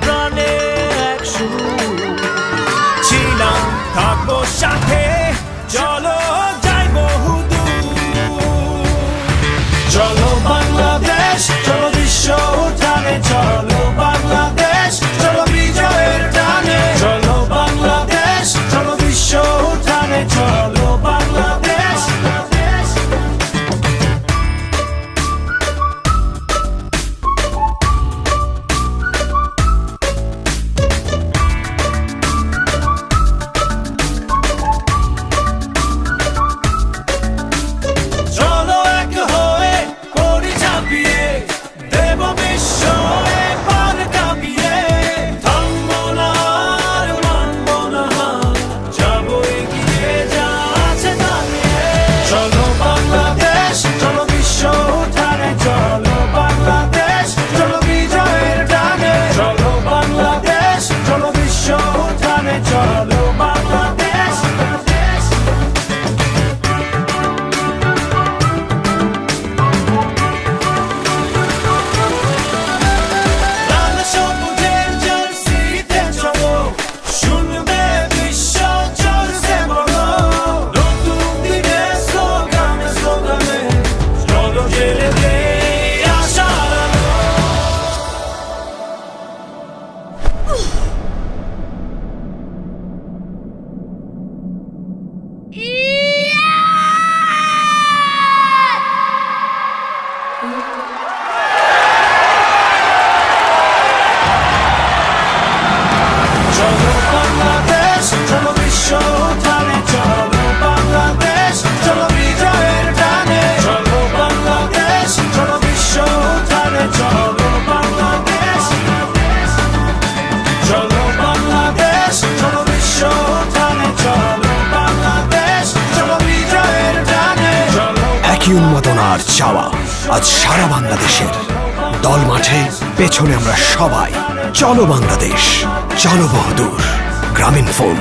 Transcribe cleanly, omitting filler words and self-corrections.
প্রাণে এক সুর ছিলাম থাকবো সাথে চলো যাই বহুদূর চলো বাংলাদেশ চলো বিশ্ব উঠানে চলো বাংলাদেশ চলো বিজয়ের টানে চলো বাংলাদেশ চলো বিশ্ব উঠানে চলো বাংলাদেশ উন্মাদনার চাওয়া আজ সারা বাংলাদেশের দল মাঠে পেছনে আমরা সবাই চলো বাংলাদেশ চলো বহুদূর গ্রামীণ ফোন